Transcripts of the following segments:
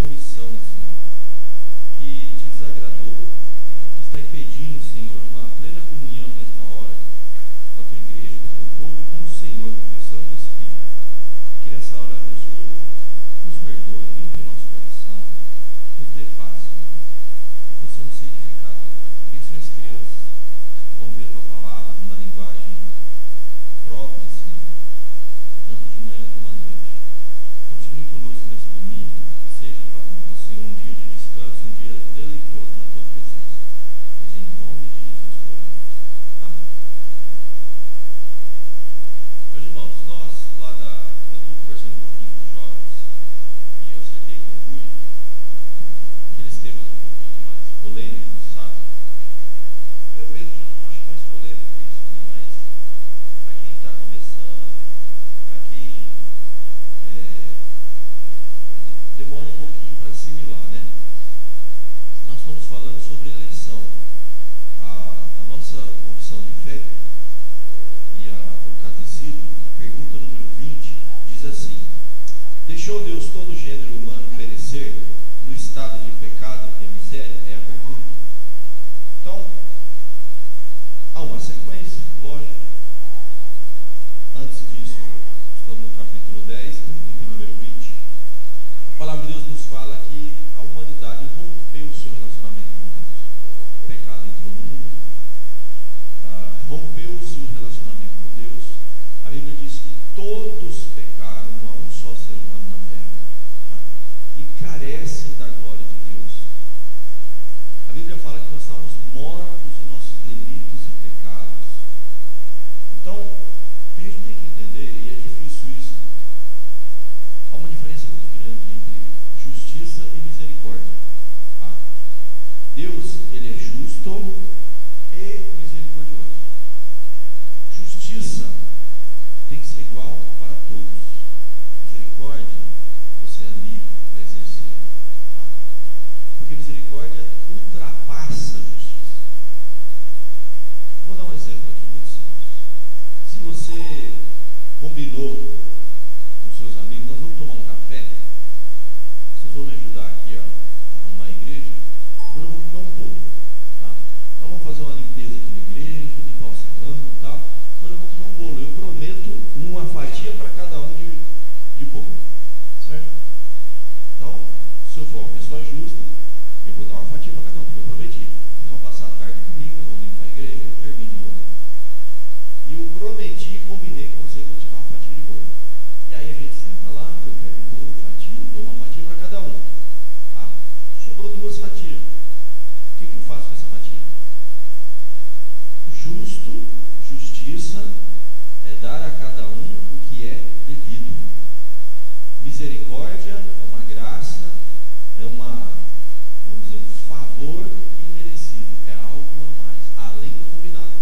omissão, Senhor, que te desagradou, que está impedindo, Senhor, uma plena comunhão nesta hora com a tua igreja, com o teu povo e com o Senhor, com o Santo Espírito. Que nessa hora o Senhor nos perdoe, limpe o nosso coração, nos dê paz, Senhor, que possamos ser edificados. Abençoe as crianças que vão ver a tua palavra numa linguagem própria, Senhor, tanto de manhã como à noite. Continue conosco nesse domingo, que seja para nós, Senhor, um dia de descanso, um dia deleitoso na tua presença. Mas em nome de Jesus que oramos. Amém. Meus irmãos, eu estou conversando um pouquinho com os jovens e eu acertei com o Rui aqueles temas um pouquinho mais polêmicos, sabe? Eu mesmo não acho mais polêmico isso, né? Mas para quem está começando, para quem demora um pouquinho para assimilar, né? Nós estamos falando sobre eleição. A nossa confissão de fé e o catecismo, a pergunta número 20, diz assim: deixou Deus todo o gênero humano perecer no estado de pecado e miséria? É a pergunta. Então, há uma sequência, lógico. Antes disso, estamos no capítulo 10, pergunta número 20. A palavra de Deus nos fala que a humanidade rompeu o seu relacionamento com Deus. O pecado entrou no mundo, rompeu-se o relacionamento com Deus. A Bíblia diz que todos pecaram, não há um só ser humano na terra, tá? E carecem da glória de Deus. A Bíblia fala que nós estamos mortos em nossos delitos e pecados. Então, a gente tem que entender, e é difícil isso, há uma diferença muito grande entre justiça e misericórdia, tá? Deus, ele é justo e misericordioso. Justiça tem que ser igual para todos. Misericórdia, você é livre para exercer, tá? Porque misericórdia ultrapassa a justiça. Vou dar um exemplo aqui muito simples. Se você combinou com seus amigos, nós vamos tomar um café, vocês vão me ajudar aqui a arrumar a igreja, agora vamos comer um bolo, tá? Então vamos fazer uma limpeza aqui na igreja, limpar o salão e tal, agora vamos comer um bolo. Eu prometo uma fatia para cada um de bolo, certo? Então, se eu for uma pessoa justa, eu vou dar uma fatia para cada um, porque eu prometi. Vocês vão passar a tarde comigo, nós vamos limpar a igreja, eu termino. E eu prometi, combinei com vocês que eu vou te dar uma fatia de bolo. E aí a gente senta lá, eu pego o bolo, fatia, dou uma fatia para cada um, tá? Sobrou 2 fatias. O que eu faço com essa fatia? Justiça é dar a cada um o que é devido. Misericórdia é uma graça, é vamos dizer, um favor imerecido, é algo a mais, além do combinado.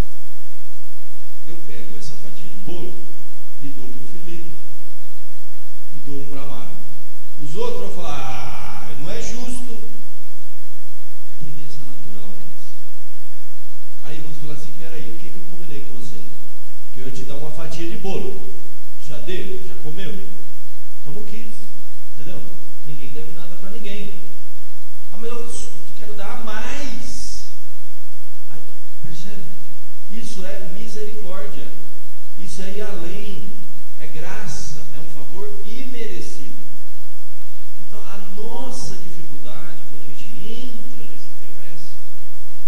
Eu pego essa fatia de bolo e dou para o Felipe, e dou um para a Mário. Os outros vão falar: não é justo. A tendência natural é essa. Aí você fala assim: peraí, o que eu combinei com você? Que eu ia te dar uma fatia de bolo. Já deu? Já comeu? Estamos quites, entendeu? Ninguém deve nada para ninguém. Ah, mas eu quero dar a mais. Aí, percebe? Isso é misericórdia. Isso é ir além. É graça. É um favor imerecido. Então, a nossa dificuldade quando a gente entra nesse tema é essa.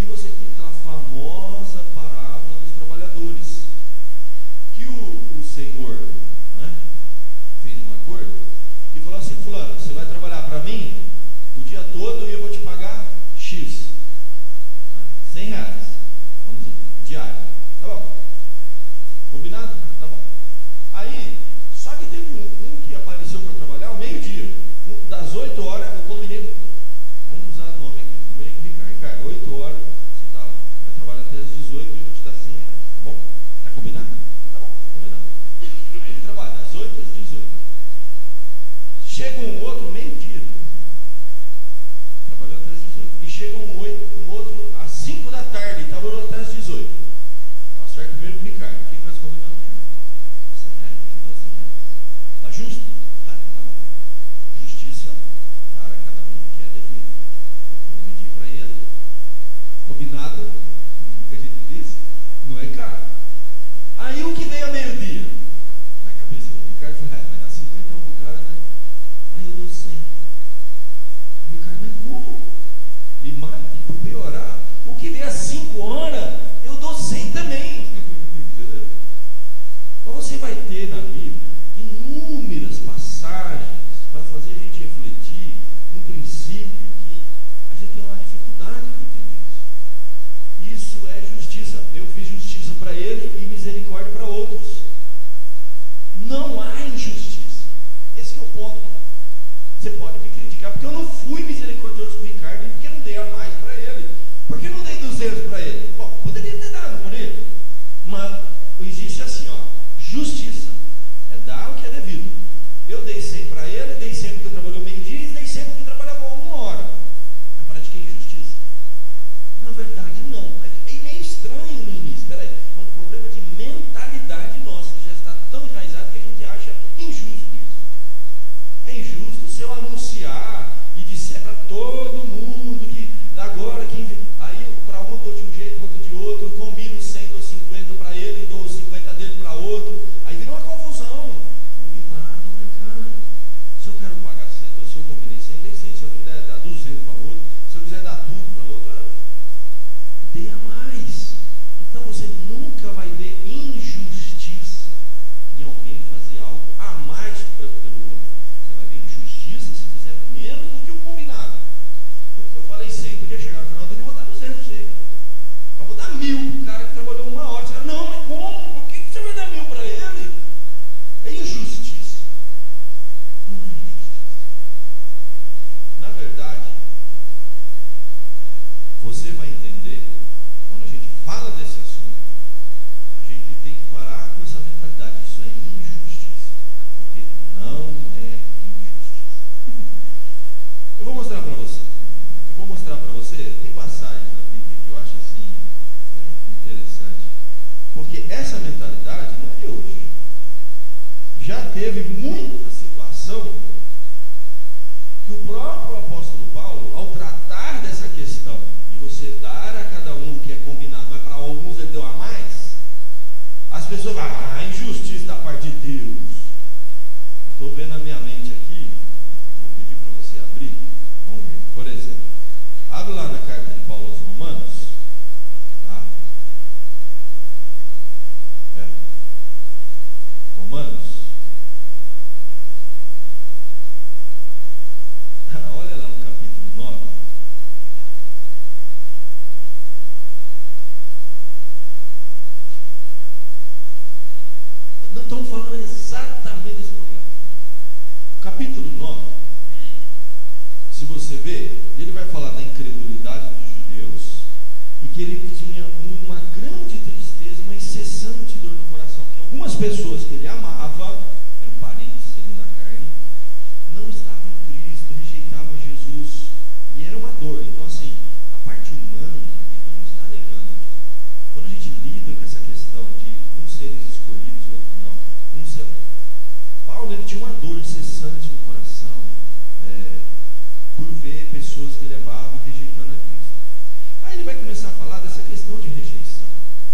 E você tem aquela famosa parábola dos trabalhadores, que o Senhor, né, fez um acordo e falou assim: fulano, você vai trabalhar para mim o dia todo e eu vou te pagar X, R$100, vamos dizer, diário. Tá bom? Combinado? Tá bom. Aí, só que teve um que apareceu para trabalhar ao meio-dia, das 8 horas, eu combinei, vamos usar o nome aqui, eu combinei com o Ricardo. Ricardo, 8 horas, você vai trabalhar até as 18 e eu vou te dar R$100, tá bom? Tá combinado? Tá bom, tá combinado. Aí ele trabalha das 8 às 18. Chega um outro meio-dia, trabalhou até as 18. E chega um outro às 5 da tarde, e trabalhou até as 18. Eu acerto primeiro com o Ricardo. O que nós combinamos? R$100, ajudou R$100. Tá justo? Tá bom. Justiça, cara, cada que ver às 5 horas, eu dou 100 também. Entendeu? Mas você vai ter na Bíblia inúmeras passagens para fazer a gente refletir num princípio que a gente tem uma dificuldade de entender isso. Isso é justiça. Eu fiz justiça para ele e misericórdia para outros. Não há injustiça. Esse é o ponto. Você pode me criticar porque eu não fui misericordioso com o Ricardo e porque não dei a mais para ele. Por que não dei 200 para ele? Bom, poderia ter dado por ele. Mas existe assim, ó, justiça. É dar o que é devido. Eu dei 100 para ele, dei 100 porque trabalhou meio-dia e dei 100 porque trabalhava 1 hora. Eu pratiquei injustiça? Na verdade, não. É meio estranho no início. Espera aí. É um problema de mentalidade nossa que já está tão enraizado que a gente acha injusto isso. É injusto se eu anunciar e disser para todo mundo que agora aí para um dou de um jeito, outro de outro, combino 100, dou 50 para ele, dou 50 dele para outro, aí vira uma confusão. Combinado, né, cara? Se eu quero pagar 100, se eu combinei 100, dei 100. Se eu quiser dar 200 para outro, se eu quiser dar tudo para outro, dê a mais. Então você nunca vai ver injustiça em alguém fazer algo a mais pelo outro. Você vai ver injustiça se fizer menos do que o combinado. Eu falei 100, podia chegar no final do dia e vou dar 200 para você. Eu vou dar 1000 para o cara que trabalhou 1 hora. Você fala, não, mas como? Por que você vai dar 1000 para ele? É injustiça. Não é injustiça. Na verdade, você vai entender, quando a gente fala desse assunto, a gente tem que parar com essa mentalidade. Isso é injustiça. Porque não é injustiça. Eu vou mostrar para você. Tem passagens da Bíblia que eu acho assim interessante, porque essa mentalidade não é de hoje. Já teve muita situação que o próprio apóstolo Paulo, ao tratar dessa questão de você dar a cada um o que é combinado, mas para alguns ele deu a mais, as pessoas falam, injustiça da parte de Deus. Estou vendo na minha mente aqui, vou pedir para você abrir, vamos ver, por exemplo. Abre lá na carta de Paulo aos Romanos, tá? Romanos. Olha lá no capítulo 9. Nós estamos falando exatamente desse problema. Capítulo 9. Se você ver, ele vai falar da incredulidade dos judeus e que ele tinha uma grande tristeza, uma incessante dor no coração, que algumas pessoas que ele amava, eram parentes segundo a carne, não estavam em Cristo, rejeitavam Jesus, e era uma dor. Então assim, a parte humana, ele não está negando. Quando a gente lida com essa questão de uns seres escolhidos, outros não, Paulo ele tinha uma dor incessante no coração, por ver pessoas que ele amava rejeitando a Cristo. Aí ele vai começar a falar dessa questão de rejeição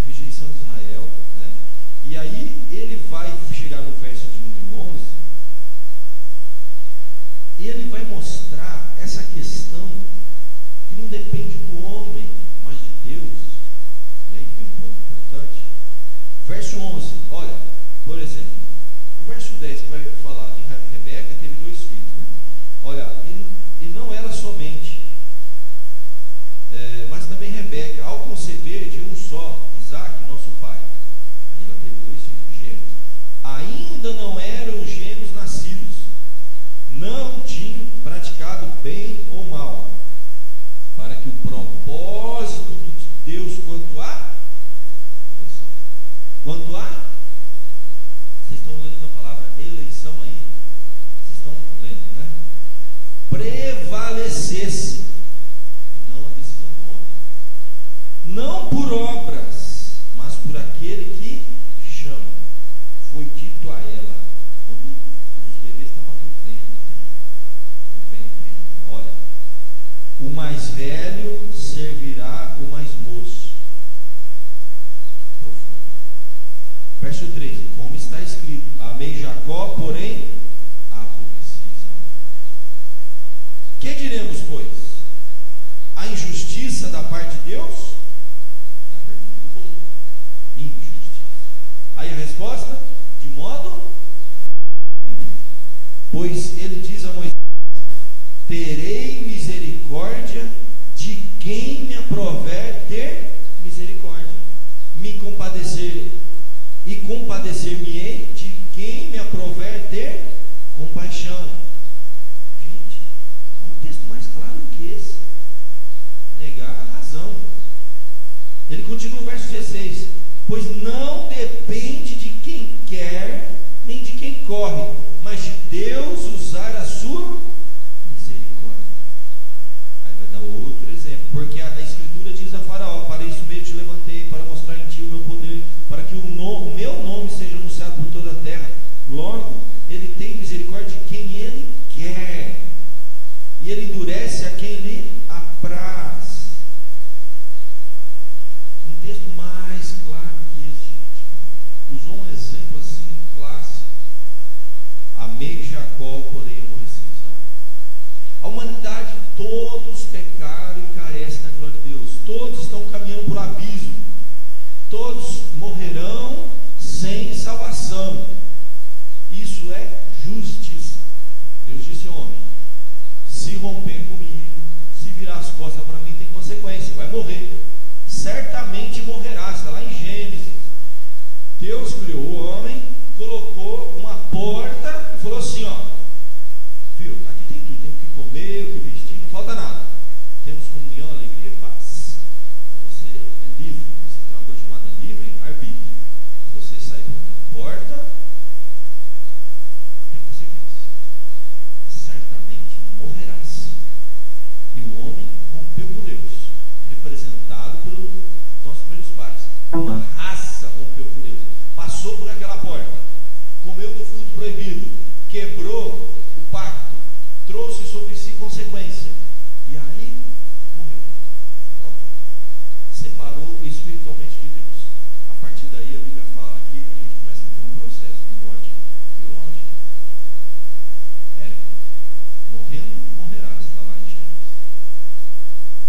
de Israel, né? E aí ele vai chegar no verso de número 11 e ele vai mostrar essa questão que não depende do homem, mas de Deus. E aí tem um ponto importante. Verso 11, olha, por exemplo, o verso 10 que vai falar de Rebeca, teve 2 filhos, né? Olha, e não era somente, mas também Rebeca, ao conceber de um só, Isaac, nosso pai, ela teve 2 filhos gêmeos, ainda não eram gêmeos nascidos, não tinham praticado bem ou mal, para que o propósito de Deus quanto a, vocês estão lendo a palavra eleição aí? Vocês estão lendo, né? Prevalecesse, não a decisão do homem, não por obras, mas por aquele que chama. Foi dito a ela, quando os bebês estavam no ventre, olha, o mais velho servirá o mais moço. Profundo. Verso 13, como está escrito, amei Jacó, porém aborreci Israel. Que diremos, pois? A injustiça da parte de Deus Aí a resposta: de modo, pois ele diz a Moisés: terei misericórdia de quem me aprover ter misericórdia, me compadecer e compadecer-me-ei de quem me aprover ter compaixão. Gente, há um texto mais claro do que esse. Negar a razão. Ele continua no verso 16: pois não depende de quem quer nem de quem corre, mas de Deus usar a sua misericórdia. Aí vai dar outro exemplo, porque a Escritura diz a Faraó: para isso mesmo te levantei, para mostrar em ti o meu poder, para que o meu nome seja anunciado por toda a terra. Logo, ele tem misericórdia de quem ele quer, e ele endurece a quem lhe apraz. Um texto mais claro que esse, gente. Usou um exemplo assim clássico: amei Jacó, porém aborreci Esaú. A humanidade, todos pecaram e carecem da glória de Deus. Todos estão caminhando por abismo. Todos morrerão sem salvação. Isso é justiça. Deus disse ao homem: se romper comigo, se virar as costas para mim, tem consequência, vai morrer. Certamente morrerá. Está lá em Gênesis. Deus criou o homem, colocou uma porta e falou assim: ó, filho, aqui tem tudo, tem o que comer, o que vestir, não falta nada. Temos comunhão, alegria e paz. Então você é livre, você tem uma coisa chamada livre-arbítrio. Se você sair por aquela porta, tem consequência. Certamente morrerás. E o homem rompeu com Deus, representado pelos nossos primeiros pais. Uma raça rompeu com Deus, passou por aquela porta, comeu do fruto proibido, quebrou o pacto, trouxe sobre si consequência, e aí morreu. Pronto. Separou espiritualmente de Deus. A partir daí a Bíblia fala que a gente começa a viver um processo de morte biológica. Morrendo, morrerás, está lá em Gênesis.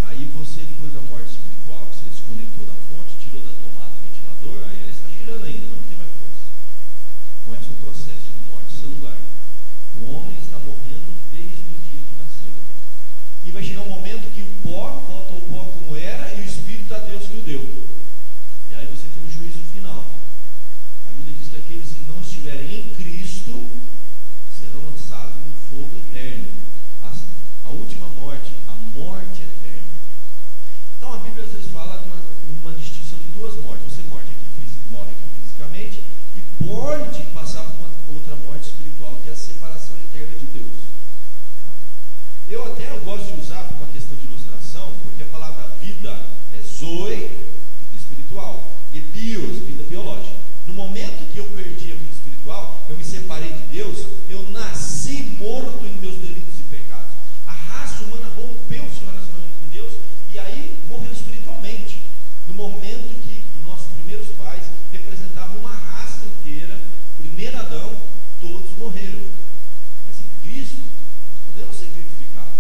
Aí você, depois da morte espiritual, que você desconectou da fonte, tirou da tomada do ventilador, aí ela está girando ainda, não tem mais força. Começa um processo de morte celular. O homem está morrendo desde o dia que nasceu. E vai chegar um momento que o pó volta ao pó como era e o Espírito a Deus que o deu. E aí você tem um juízo final. A Bíblia diz que aqueles que não estiverem em Cristo serão lançados no fogo eterno. A última morte, a morte eterna. Então a Bíblia às vezes fala de uma distinção de duas mortes. Você morre aqui fisicamente e pode passar por uma outra morte espiritual, que é a separação eterna de Deus. Eu gosto de usar por uma questão de ilustração, porque a palavra vida é zoe, vida espiritual, e bios, vida biológica. No momento que eu perdi a vida espiritual, eu me separei de Deus, eu nasci morto em meus delitos e pecados. A raça humana rompeu o seu relacionamento com Deus e aí morreu espiritualmente. No momento que os nossos primeiros pais representavam uma raça inteira, primeiro Adão, todos morreram. Mas em Cristo, podemos ser vivificados.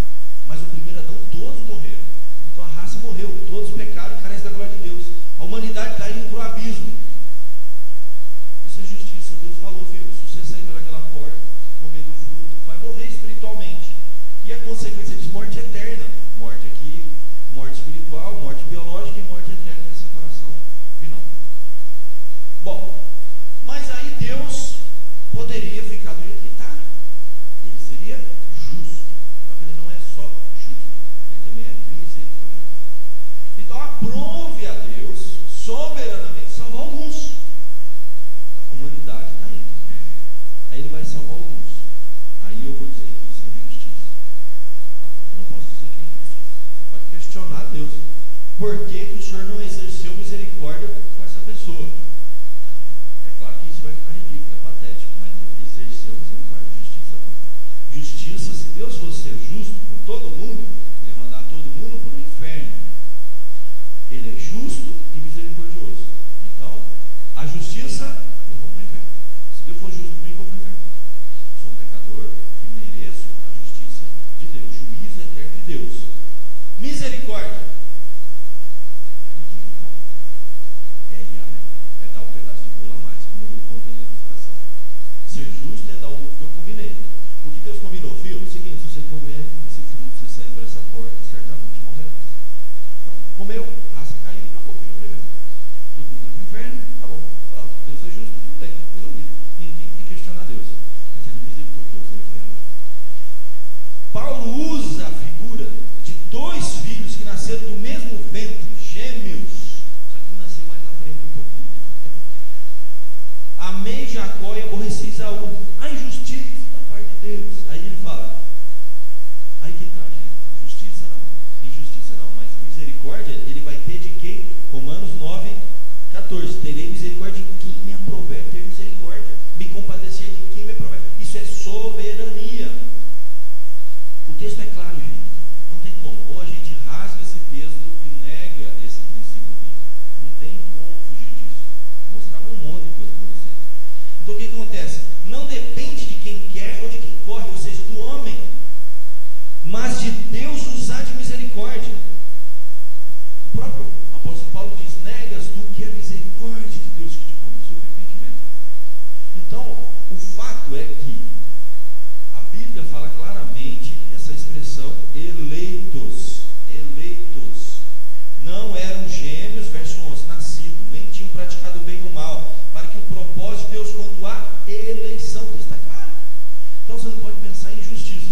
Mas o primeiro Adão, todos morreram. Então a raça morreu, todos pecaram e carecem da glória de Deus. A humanidade está indo para o abismo. Isso é justiça. Deus falou: filho, se você sair pelaquela porta, comer do fruto, vai morrer espiritualmente. E a consequência disso, morte eterna. Morte aqui, morte espiritual, morte biológica e morte eterna, que é a separação final. Bom, mas aí Deus poderia ficar do jeito que está. Ele seria justo. Só que ele não é só justo, ele também é misericordioso. Então aprove a Deus soberanamente salvar alguns. A humanidade está indo. Aí ele vai salvar alguns. Aí eu vou dizer que isso é injustiça. Eu não posso dizer que é injustiça. Você pode questionar Deus. Por que o Senhor não exerceu misericórdia com essa pessoa? É claro que isso vai ficar ridículo, é patético, mas ele exerceu misericórdia. Justiça não. Justiça, se Deus fosse ser justo com todo mundo, ele ia mandar todo mundo para o inferno. Ele é justo e misericordioso. Então, a justiça, eu vou para o inferno. Se Deus for justo comigo, eu vou para o inferno. Sou um pecador e mereço a justiça de Deus, juízo eterno de Deus. Misericórdia. É dar um pedaço de bolo a mais, como O que Deus combinou, filho? É o seguinte, se você comer esse fruto, você sair por essa porta, certamente morrerá. Então, comeu, raça caiu, acabou, filho primeiro. Todo mundo vai para o inferno, tá bom. Deus é justo, tudo bem, resolvido. Ninguém tem que questionar Deus. Mas ele é misericordioso, ele foi amado. Paulo usa a figura de dois filhos que nasceram do mesmo ventre, gêmeos. Só que um nasceu mais na frente um pouquinho. Amei Jacó e aborreci Esaú. A injustiça da parte de Deus. Aí ele fala, aí que tá, gente, justiça não, injustiça não, mas misericórdia ele vai ter de quem? Romanos 9:14, terei misericórdia de quem me aprover ter misericórdia, me compadecer de quem me aprover. Isso é soberania. O texto é claro, gente, não tem como, ou a gente rasga esse texto e nega esse princípio bíblico, não tem como fugir disso. Vou mostrar um monte de coisa para vocês. Então o que acontece? Não depende de quem quer ou de quem corre, ou seja, do homem, mas de Deus usar de misericórdia. O próprio apóstolo Paulo diz, negas tu que é a misericórdia de Deus que te conduziu ao arrependimento. Então, o fato é que a Bíblia fala claramente essa expressão eleitos, eleitos. Não eram gêmeos, verso 11, nascidos, nem tinham praticado o bem ou o mal, para que o propósito de Deus quanto à eleição, está claro. Então você não pode pensar em injustiça,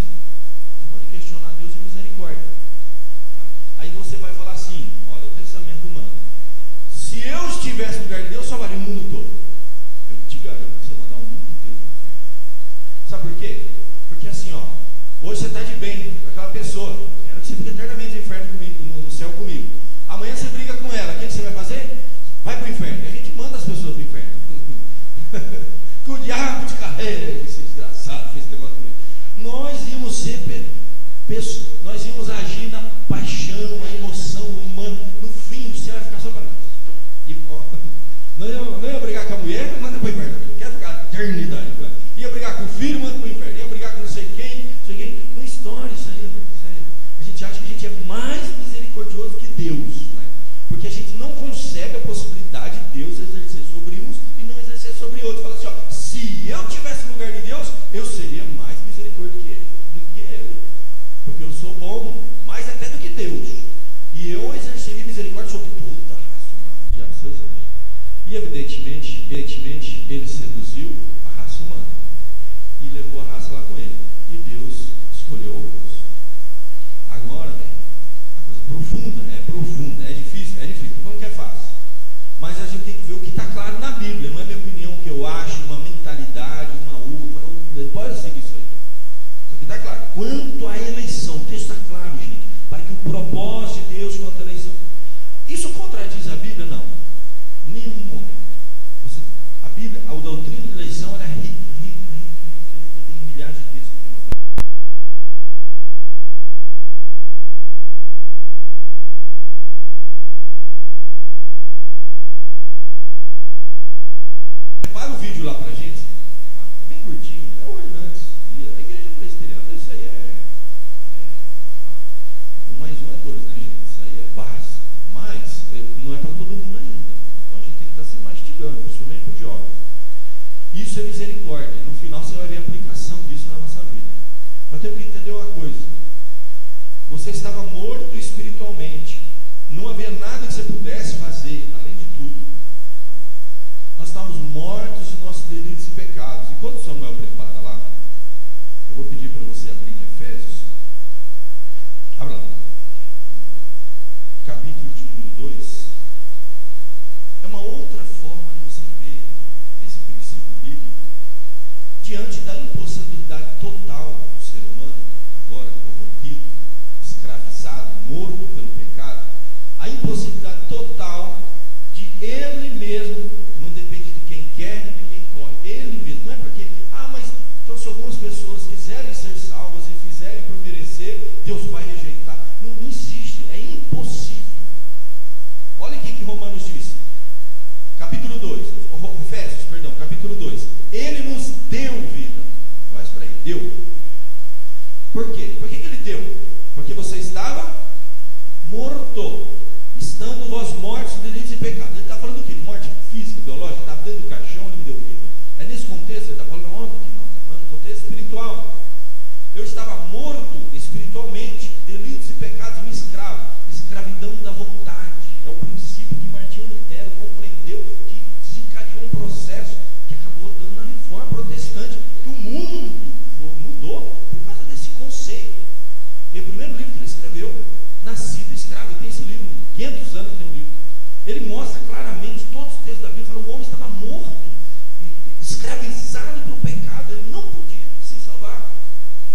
não pode questionar Deus e misericórdia. Aí você vai falar assim, olha o pensamento humano, se eu estivesse no lugar de Deus, salvaria o mundo todo. Eu te garanto que você mandar o mundo inteiro para o inferno. Sabe por quê? Porque assim, ó, hoje você está de bem com aquela pessoa, quero que você fique eternamente no inferno comigo, no céu comigo. Amanhã você briga com ela, o que você vai fazer? Vai para o inferno. E a gente manda as pessoas para o inferno. Que o diabo te carrega, esse desgraçado, fez esse negócio comigo. Nós íamos ser nós íamos agir na paixão, a emoção humana. No fim, o céu vai ficar só para nós. E, ó, não ia brigar com a mulher, manda para o inferno. Quer ficar a eternidade com ela. Ia brigar com o filho, manda para o inferno. Ia brigar com não sei quem. Não estoura isso aí. A gente acha que a gente é mais misericordioso que Deus, né? Porque a gente não concebe a possibilidade de Deus exercer sobre uns e não exercer sobre outros. Fala assim, ó, se eu estivesse no lugar de Deus, eu seria mais misericordioso do que ele. Porque eu sou bom, mais até do que Deus. E eu exerceria misericórdia sobre toda a raça humana, diabo seus anjos. E evidentemente, ele seduziu a raça humana e levou a raça lá com ele. E Deus escolheu alguns. Agora, a coisa profunda, é difícil, não falando que é fácil. Mas a gente tem que ver o que está claro na Bíblia, não é minha opinião, que eu acho, uma mentalidade, uma outra, pode seguir isso aí. Isso aqui está claro. Quanto à eleição, o texto está claro, gente, para que o propósito de Deus quanto à eleição. Isso contradiz a Bíblia? Não. Nenhum momento. A Bíblia, a doutrina de eleição era rica, tem milhares de textos que mostram. Prepara o vídeo lá pra gente. É bem curtinho, é o Hernandes. E a igreja presbiteriana, isso aí um mais um é dois, né, gente? Isso aí é básico. Mas não é para todo mundo ainda. Então a gente tem que estar se mastigando, principalmente para o jovem. Isso é misericórdia. No final você vai ver a aplicação disso na nossa vida. Nós temos que entender uma coisa. Você estava morto espiritualmente. Não havia nada que você pudesse fazer, além de tudo. Nós estávamos mortos em nossos delitos e pecados. E quando Samuel prepara lá, eu vou pedir para você abrir em Efésios. Abra lá. Capítulo de número 2. É uma outra forma de você ver esse princípio bíblico. Diante da impossibilidade total do ser humano, agora corrompido, escravizado, morto pelo pecado, a impossibilidade total de ele mesmo, não depende de quem quer nem de quem corre, ele mesmo. Não é porque, mas então se algumas pessoas quiserem ser salvas e fizerem por merecer, Deus vai rejeitar. Não existe, é impossível. Olha aqui que Romanos diz, capítulo 2, Efésios, perdão, capítulo 2. Ele nos deu vida. Vai para aí, deu. Por quê? Por que ele deu? Porque você estava morto, estando vós mortos de delitos e pecados. Ele está falando do quê? De morte física, biológica, estava dentro do caixão, ele me deu vida. É nesse contexto, ele está falando óbvio que não, está falando do contexto espiritual. Eu estava morto espiritualmente, delitos e pecados me escravam, escravidão da vontade. É o princípio que Martinho Lutero compreendeu, que desencadeou um processo que acabou dando na reforma protestante, que o mundo mudou por causa desse conceito. E o primeiro livro que ele escreveu, Nascido Escravo, tem esse livro, 500 anos tem um livro. Ele mostra claramente todos os textos da Bíblia, fala, o homem estava morto, escravizado pelo pecado, ele não podia se salvar.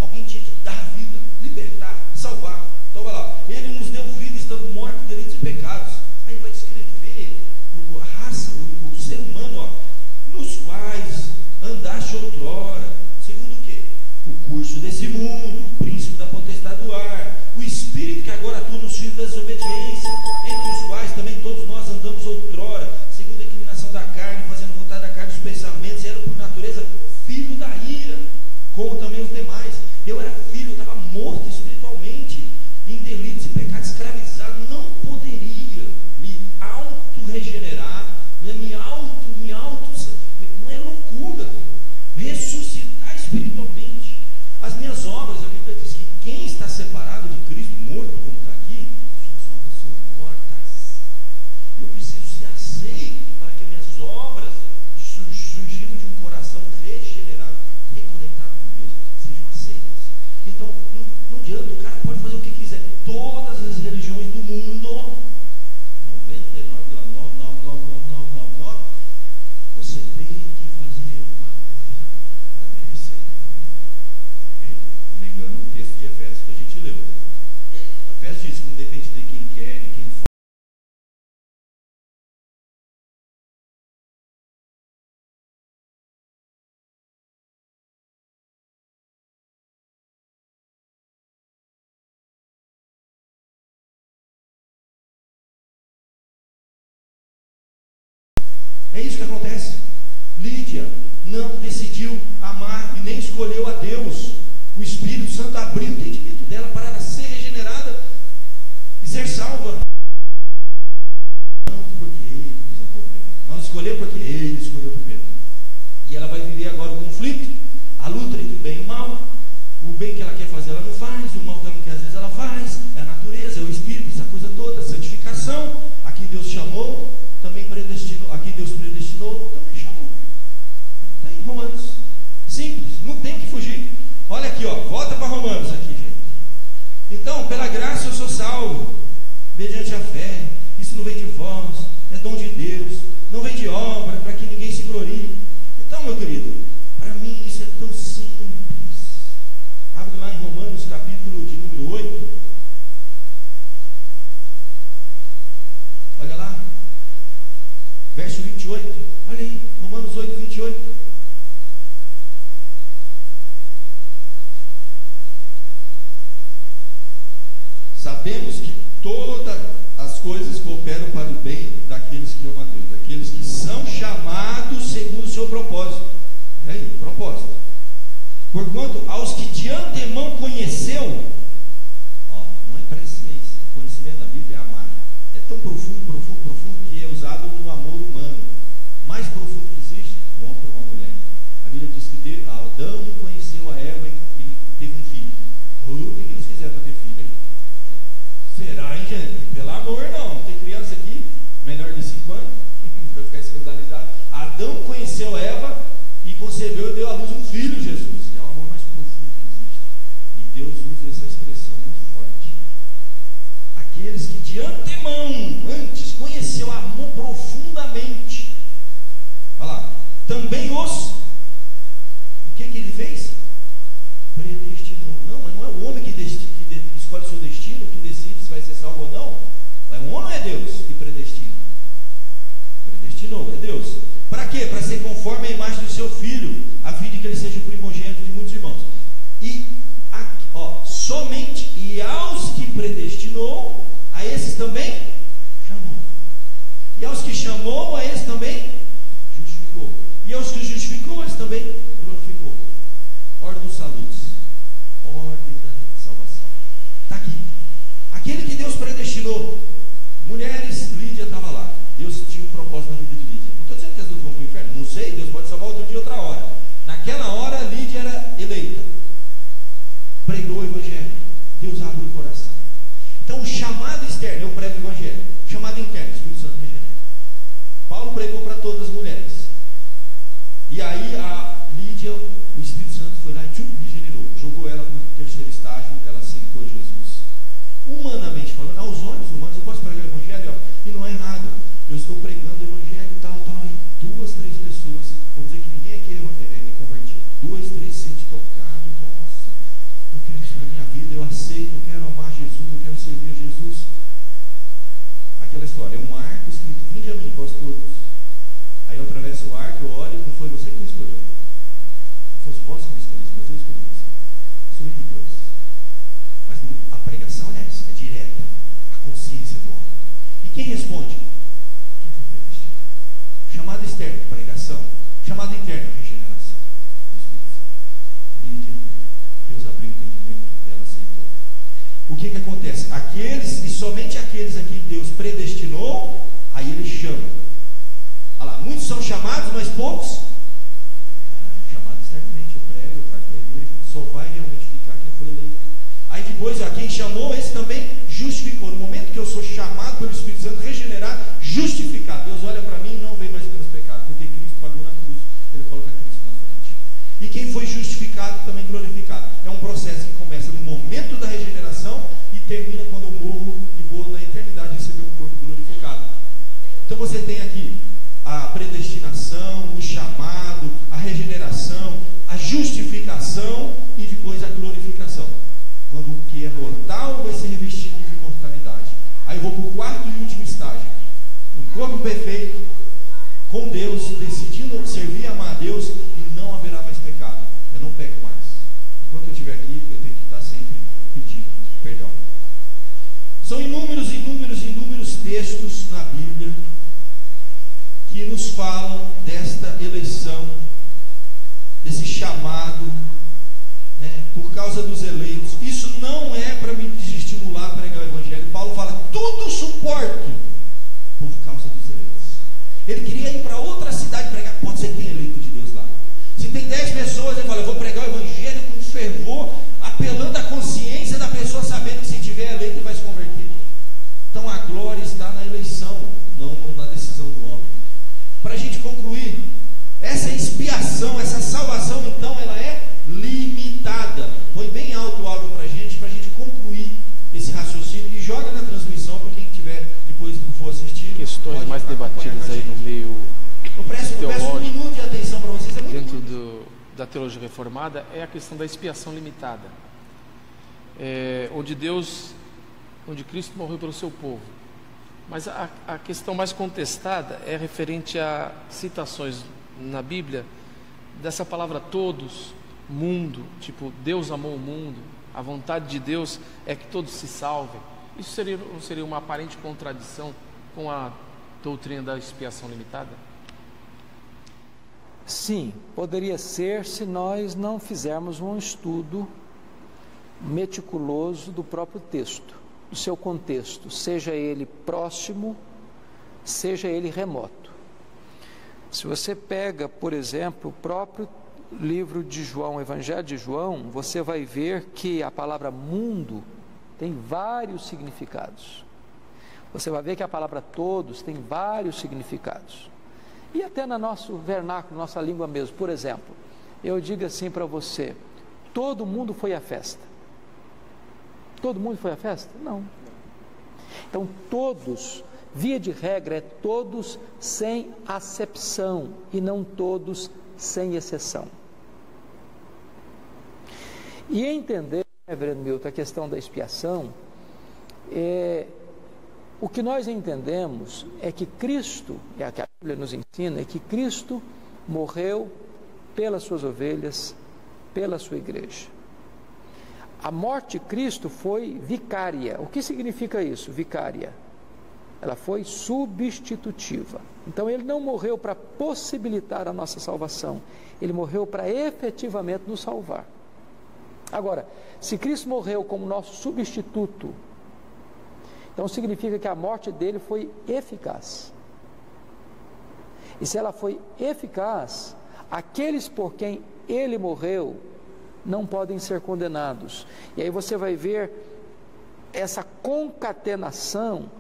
Alguém tinha que dar vida, libertar, salvar. Então vai lá, ele nos deu vida estando morto em delitos e pecados. Aí vai descrever a raça, o ser humano, ó, nos quais andaste outrora, segundo o quê? O curso desse mundo, o príncipe da potestade do ar, o espírito que agora atua nos filhos da desobediência, entre os quais também todos nós andamos outrora, segundo a inclinação da carne, fazendo vontade da carne dos pensamentos, e era por natureza filho da ira, como também os demais. Eu era filho, eu estava morto espiritualmente, em delitos e pecados, escravizado, não poderia me auto-regenerar, não é loucura, ressuscitar espiritualmente. As minhas obras, a Bíblia diz que quem está separado de Cristo, morto, como está aqui, suas obras são mortas. Eu preciso ser aceito para que minhas obras, surgindo de um coração regenerado, reconectado com Deus, sejam aceitas. Então, não adianta, o cara pode fazer o que quiser. Todas as religiões do mundo, 99,99999, você tem que fazer uma coisa para merecer. Negando o texto de Efésios que a gente leu. Efésios diz que não depende de quem quer e quem faz. É isso que acontece. Lídia não decidiu amar e nem escolheu a Deus. O Espírito Santo abriu o entendimento dela para ela ser regenerada e ser salva. Não porque ele nos amou primeiro. Não escolheu porque ele escolheu primeiro. E ela vai viver agora o conflito, a luta entre o bem e o mal. O bem que ela quer fazer ela não faz, o mal que ela não quer às vezes ela faz. É a natureza, é o Espírito, essa coisa toda, a santificação. Aqui Deus chamou, também predestinou. Aqui Deus predestinou, também chamou. Está em Romanos. Simples, não tem que fugir. Olha aqui, ó, volta para Romanos aqui, gente. Então, pela graça eu sou salvo, mediante a fé. Isso não vem de vós, é dom de Deus, não vem de obra, para que ninguém se glorie. Então, meu querido, para mim isso é tão simples. Abre lá em Romanos, capítulo de número 8. Olha lá, verso 28. Olha aí, Romanos 8, 28. Sabemos que todas as coisas cooperam para o bem daqueles que amam a Deus, daqueles que são chamados segundo o seu propósito. Olha aí, propósito. Porquanto aos que de antemão conheceu, ó, não é presciência, o conhecimento da Bíblia é amar. É tão profundo, profundo, profundo que é usado no amor humano. Mais profundo que existe, o homem por uma mulher. A Bíblia diz que Adão conheceu a Eva e teve um filho. O que eles fizeram para ter filho, hein? Será, hein, gente? Pelo amor, não. Tem criança aqui, menor de 5 anos, vai ficar escandalizado. Adão conheceu Eva e concebeu e deu à luz um filho, Jesus. É o amor mais profundo que existe. E Deus usa essa expressão muito forte. Aqueles que de antemão, antes, conheceu, amou profundamente. Olha lá. Também os... O que ele fez? Predestinou. Não, mas não é o homem que escolhe o seu destino, que decide se vai ser salvo ou não. É o homem ou é Deus que predestina? Predestinou, é Deus. Para quê? Para ser conforme a imagem do seu filho, a fim de que ele seja o primogênito de muitos irmãos. E, somente, e aos que predestinou, a esses também chamou. E aos que chamou, a esses também justificou. E aos que justificou, a esses também glorificou. Ordem dos saludos. Ordem da salvação. Está aqui. Aquele que Deus predestinou. Mulheres, Lídia estava lá. Deus tinha um propósito na vida de Lídia. Não estou dizendo que as duas vão para o inferno. Não sei, Deus pode salvar outro dia, outra hora. Naquela hora, Lídia era eleita. pregou o Evangelho, Deus abre o coração. Então o chamado externo, eu prego o Evangelho. Chamado interno, o Espírito Santo regenera. Paulo pregou para todas as mulheres. E aí a Lídia, o Espírito Santo foi lá e regenerou. Jogou ela para o terceiro estágio, ela aceitou Jesus. Humanamente falando, aos olhos humanos, eu posso pregar o Evangelho, ó, e não é errado. Eu estou pregando o Evangelho e tal, e 2, 3 pessoas, vamos dizer que ninguém aqui é convertido. 2, 3 se sente tocado, nossa, eu quero isso para a minha vida, eu aceito, eu quero amar Jesus, eu quero servir a Jesus. Aquela história, é um arco escrito, vinde a mim, vós todos. Aí eu atravesso o arco, eu olho, não foi você que me escolheu. Não fosse vós que me escolheu, mas eu escolhi você. Sou ele dois. Mas a pregação é essa, é direta, a consciência do homem. E quem responde? Quem foi predestinado. Chamado externo, pregação. Chamado interno, regeneração do Espírito Santo. Lídia, Deus abriu o entendimento, ela aceitou. O que acontece? Aqueles, e somente aqueles a que Deus predestinou, aí Ele chama. Olha lá, muitos são chamados, mas poucos chamados externamente. Eu prego, eu parto da igreja, só vai realmente ficar quem foi eleito. Aí depois, quem chamou, esse também justificou. No momento que eu sou chamado pelo Espírito Santo, regenerado, justificado. Deus olha para mim e não vê mais meus pecados, porque Cristo pagou na cruz. Ele coloca Cristo na frente. E quem foi justificado também glorificado. É um processo que começa no momento da regeneração e termina quando eu morro e vou na eternidade receber um corpo glorificado. Então você tem aqui a predestinação, o chamado, a regeneração, a justificação e depois a glorificação. Quando o que é mortal vai ser revestido de imortalidade. Aí eu vou para o quarto e último estágio. Um corpo perfeito, com Deus, decidindo servir e amar a Deus, e não haverá mais pecado. Eu não peco mais. Enquanto eu estiver aqui, eu tenho que estar sempre pedindo perdão. São inúmeros textos na Bíblia que nos falam desta eleição, desse chamado, por causa dos eleitos. Isso não é para me desestimular a pregar o Evangelho. Paulo fala, tudo suporto por causa dos eleitos. Ele queria ir para outra cidade pregar. Pode ser que tenha eleito de Deus lá. Se tem 10 pessoas, ele fala, eu vou pregar o Evangelho com fervor, apelando à consciência da pessoa, sabendo que se tiver eleito ele vai se converter. Então a glória está na eleição, não na decisão do homem. Para a gente concluir, essa expiação, essa salvação, então, ela é limitada. Põe bem alto o áudio para a gente concluir esse raciocínio e joga na transmissão para quem tiver depois for assistir. Questões mais debatidas aí no meio eu peço um minuto de atenção para vocês. Dentro da teologia reformada é a questão da expiação limitada, onde Cristo morreu pelo seu povo. Mas a questão mais contestada é referente a citações na Bíblia dessa palavra todos, mundo, tipo Deus amou o mundo, a vontade de Deus é que todos se salvem. Isso não seria uma aparente contradição com a doutrina da expiação limitada? Sim, poderia ser se nós não fizermos um estudo meticuloso do próprio texto, do seu contexto, seja ele próximo, seja ele remoto. Se você pega, por exemplo, o próprio livro de João, o Evangelho de João, você vai ver que a palavra mundo tem vários significados. Você vai ver que a palavra todos tem vários significados. E até no nosso vernáculo, nossa língua mesmo. Por exemplo, eu digo assim para você, todo mundo foi à festa. Todo mundo foi à festa? Não. Então todos, via de regra, é todos sem acepção e não todos sem exceção. E entender, reverendo Milton, a questão da expiação, o que nós entendemos é que Cristo, é o que a Bíblia nos ensina, é que Cristo morreu pelas suas ovelhas, pela sua igreja. A morte de Cristo foi vicária. O que significa isso, vicária? Ela foi substitutiva. Então ele não morreu para possibilitar a nossa salvação, ele morreu para efetivamente nos salvar. Agora, se Cristo morreu como nosso substituto, então significa que a morte dele foi eficaz. E se ela foi eficaz, aqueles por quem ele morreu não podem ser condenados. E aí você vai ver essa concatenação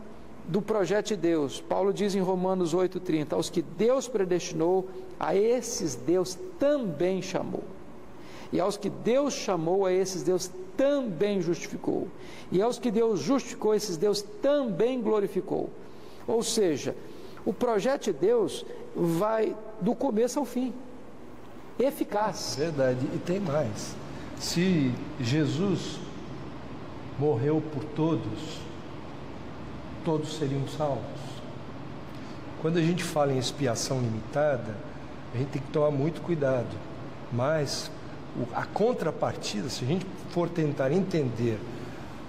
do projeto de Deus. Paulo diz em Romanos 8,30: aos que Deus predestinou, a esses Deus também chamou. E aos que Deus chamou, a esses Deus também justificou. E aos que Deus justificou, a esses Deus também glorificou. Ou seja, o projeto de Deus vai do começo ao fim. Eficaz. Verdade. E tem mais. Se Jesus morreu por todos, todos seriam salvos. Quando a gente fala em expiação limitada, a gente tem que tomar muito cuidado. Mas a contrapartida, se a gente for tentar entender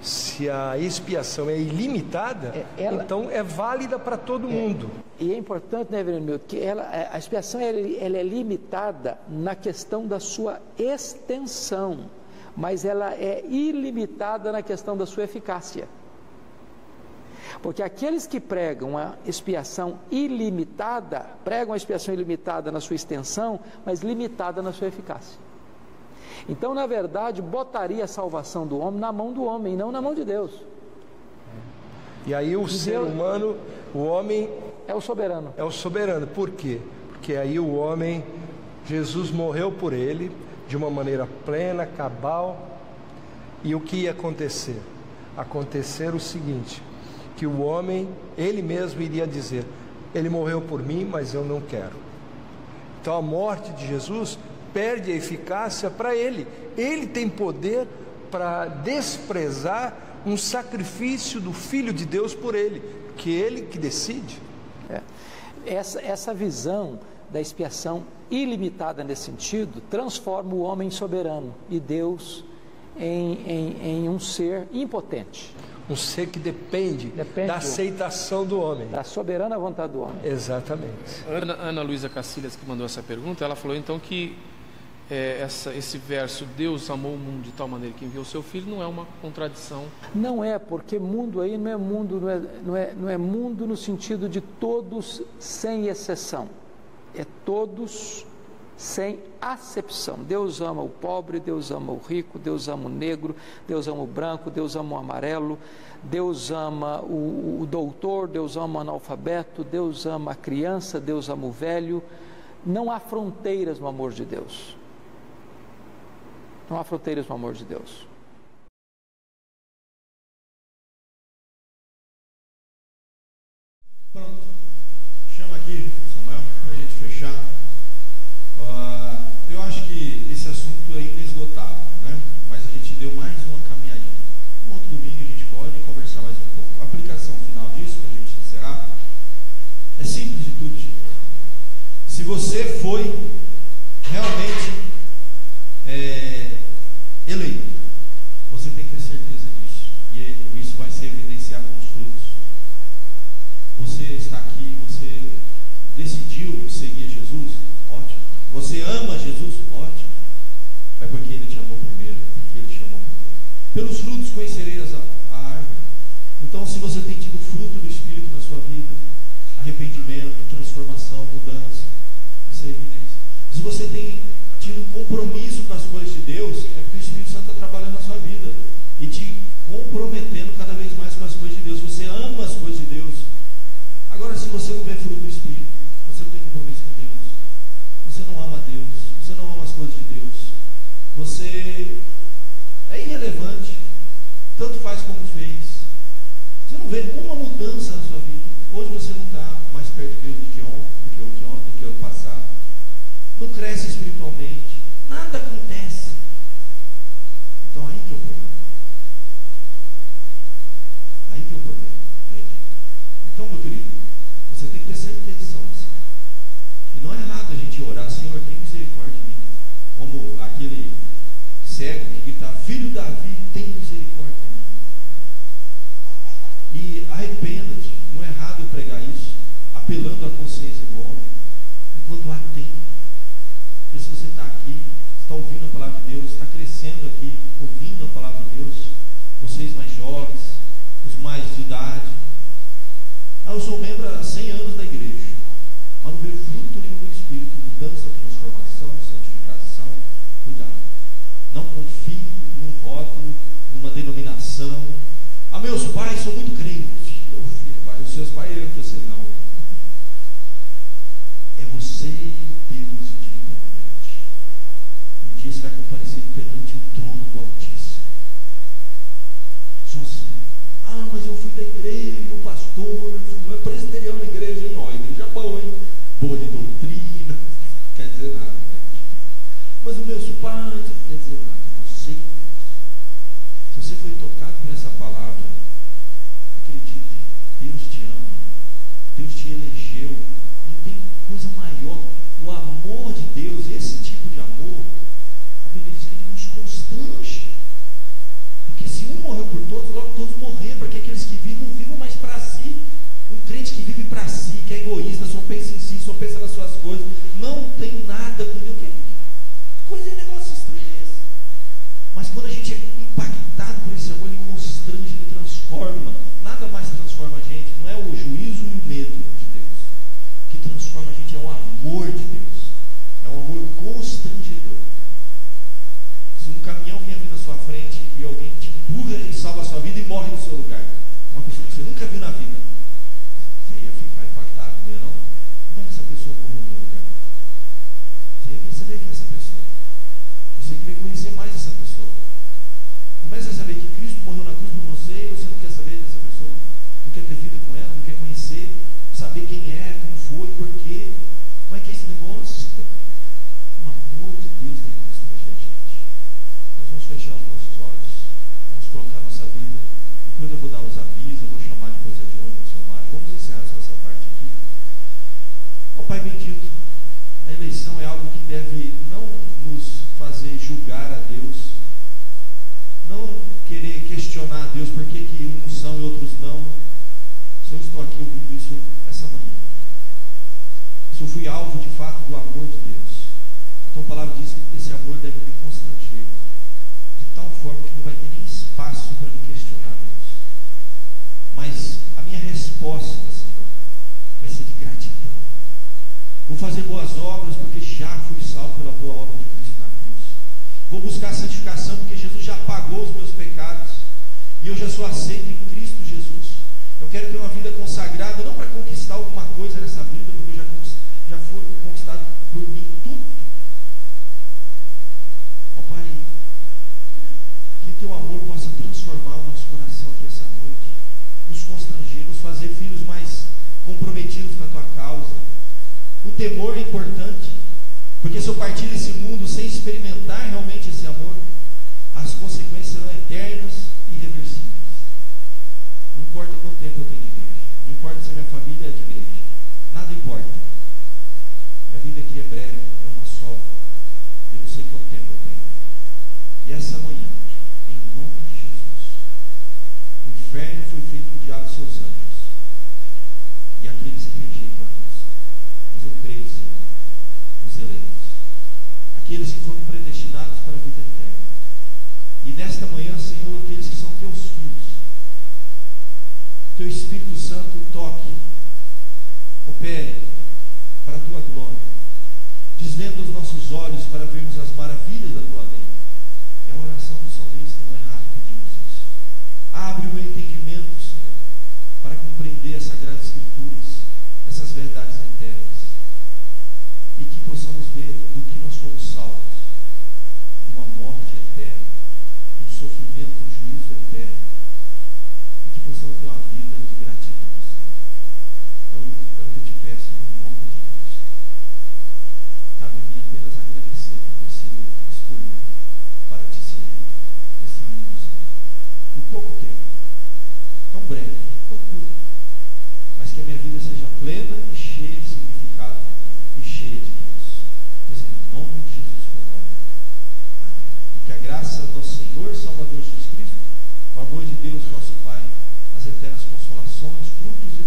se a expiação é ilimitada, então é válida para todo mundo. E é importante, né, Verino meu, que a expiação ela é limitada na questão da sua extensão, mas ela é ilimitada na questão da sua eficácia. Porque aqueles que pregam a expiação ilimitada, pregam a expiação ilimitada na sua extensão, mas limitada na sua eficácia. Então, na verdade, botaria a salvação do homem na mão do homem, não na mão de Deus. E aí o ser humano, o homem... é o soberano. É o soberano. Por quê? Porque aí o homem, Jesus morreu por ele, de uma maneira plena, cabal. E o que ia acontecer? Acontecer o seguinte, que o homem, ele mesmo iria dizer: ele morreu por mim, mas eu não quero. Então a morte de Jesus perde a eficácia para ele. Ele tem poder para desprezar um sacrifício do Filho de Deus por ele, que ele que decide. Essa visão da expiação ilimitada nesse sentido transforma o homem em soberano e Deus em um ser impotente. Um ser que depende da aceitação do homem. Da soberana vontade do homem. Exatamente. Ana Luísa Cacilhas, que mandou essa pergunta, ela falou então que esse verso, Deus amou o mundo de tal maneira que enviou o seu Filho, não é uma contradição. Não é, porque mundo aí não é mundo no sentido de todos sem exceção. É todos sem acepção. Deus ama o pobre, Deus ama o rico, Deus ama o negro, Deus ama o branco, Deus ama o amarelo, Deus ama o doutor, Deus ama o analfabeto, Deus ama a criança, Deus ama o velho. Não há fronteiras no amor de Deus. Não há fronteiras no amor de Deus. Pronto. Chama aqui, Samuel, para a gente fechar. Eu acho que esse assunto é inesgotável, né? Mas a gente deu mais uma caminhadinha. No outro domingo a gente pode conversar mais um pouco. A aplicação final disso, para a gente encerrar, é simples de tudo, gente. Se você foi realmente eleito, você tem que ter certeza disso. E isso vai se evidenciar com os frutos. Você está aqui, você decidiu seguir Jesus? Ótimo. Você ama Jesus? Ótimo. É porque Ele te amou primeiro, porque Ele te amou primeiro. Pelos frutos conhecereis a árvore. Então, se você tem tido fruto do Espírito na sua vida, arrependimento, transformação, mudança, isso é evidência. Se você tem tido compromisso com as coisas de Deus, é porque o Espírito Santo está trabalhando na sua vida e te comprometendo cada vez mais com as coisas de Deus. Você ama as coisas de Deus. Agora, se você não vê fruto do Espírito, você não tem compromisso com Deus, você não ama Deus, você não ama as coisas de Deus, você é irrelevante, tanto faz como fez. Você não vê uma mudança na sua vida. Hoje você não está mais perto de Deus do que ontem, do que ano passado. Não cresce espiritualmente. Nada acontece. Então aí que é o problema. Aí que é o problema. Entende? Então, meu querido, você tem que ter certeza disso. E não é errado a gente orar: Senhor, tem misericórdia de mim. Como aquele cego que grita: Filho Davi, tem misericórdia de mim. E arrependa-te. Não é errado eu pregar isso, apelando à consciência do homem, enquanto há tempo. Porque se você está aqui, está ouvindo a palavra de Deus, está crescendo aqui, ouvindo a palavra de Deus, vocês mais jovens, os mais de idade. Eu sou membro há 100 anos da igreja, mas não vejo fruto nenhum do Espírito, mudança, transformação, santificação. Cuidado. Não informação. Ah, meus pais são muito crentes. Meu filho, pai, os seus pais eu que você não. É você e Deus individualmente. Um dia você vai comparecer perante o trono do Altíssimo. Sozinho. Ah, mas eu fui da igreja, o pastor, é presbiteriano na igreja, hein? Ó, igreja boa, hein? Boa de doutrina, não quer dizer nada, né? Mas os meus pais, não quer dizer nada. Você, se você foi tocado por essa palavra, acredite, Deus te ama, Deus te elegeu, não tem coisa maior. O amor de Deus, esse tipo de amor, a Bíblia diz que ele nos constrange. Porque se um morreu por todos, logo todos morreram, porque aqueles que vivem não vivem mais para si. Um crente que vive para si, que é egoísta, só pensa em si, só pensa nas suas coisas, não tem nada com Deus. Que coisa é negócio estranho esse. Mas quando a gente é impactado por esse amor, ele constrange, ele transforma. Nada mais transforma a gente, não é o juízo e o medo de Deus. O que transforma a gente é o amor de Deus. É um amor constrangedor. Se um caminhão vinha vir na sua frente e alguém te empurra e salva a sua vida e morre no seu lugar, uma pessoa que você nunca viu na vida, você ia ficar impactado, não ia não? Como é que essa pessoa morreu no meu lugar? Você ia querer saber quem é essa pessoa. Você ia querer conhecer mais essa pessoa. Comece a saber que Cristo morreu na cruz por você e você não quer saber dessa pessoa. Não quer ter vida com ela, não quer conhecer, saber quem é, como foi, por quê. Como é que é esse negócio? O amor de Deus tem que constranger a gente. Nós vamos fechar os nossos olhos, vamos colocar a nossa vida. Depois eu vou dar os avisos, eu vou chamar depois a Joana e o seu Mário. Vamos encerrar só essa parte aqui. Ó Pai bendito, a eleição é algo que deve não nos fazer julgar a Deus, não querer questionar a Deus por que uns são e outros não. Se eu estou aqui ouvindo isso essa manhã, se eu fui alvo de fato do amor de Deus, a tua palavra diz que esse amor deve me constranger de tal forma que não vai ter nem espaço para me questionar Deus. Mas a minha resposta, Senhor, vai ser de gratidão. Vou fazer boas obras porque já fui salvo pela boa obra de Cristo na cruz. Vou buscar santificação porque Jesus já pagou os meus pecados e eu já sou aceito em Cristo Jesus. Eu quero ter uma vida consagrada, não para conquistar alguma coisa nessa vida, porque eu já fui conquistado por mim tudo. Ó Pai, que teu amor possa transformar o nosso coração aqui essa noite, nos constranger, nos fazer filhos mais comprometidos com a tua causa. O temor é importante, porque se eu partir desse mundo sem experimentar realmente esse amor, as consequências serão eternas e irreversíveis. Não importa quanto tempo eu tenho de igreja, não importa se a minha família é de igreja, nada importa. Minha vida aqui é breve, é uma só. Eu não sei quanto tempo eu tenho. E essa manhã, em nome de Jesus, o inferno foi feito por diabo e seus anjos, e aqueles que rejeitam a Deus. Mas eu creio, Senhor, os eleitos, aqueles que foram predestinados para a vida eterna. E nesta manhã, Senhor, aqueles que são teus filhos, teu Espírito Santo toque, opere para a tua glória, desvenda os nossos olhos para vermos as maravilhas da tua lei. É a oração do salmista, não é errado pedirmos isso. Abre o meu entendimento, Senhor, para compreender as Sagradas Escrituras, essas verdades eternas, e que possamos ver do que nós fomos salvos, de uma morte eterna, de um sofrimento, um juízo eterno, e que possamos ter uma vida de gratidão, Senhor. É o que eu te peço no nome de Cristo. Cabe a mim apenas agradecer por ter sido escolhido para te servir nesse mundo, Senhor, por pouco tempo, tão breve, tão curto, mas que a minha vida seja plena e cheia de significado e cheia de Deus. Pois em nome de Jesus que eu rogo. Amém. E que a graça do nosso Senhor Salvador Jesus Cristo, o amor de Deus, nosso Pai, as eternas consolações, frutos e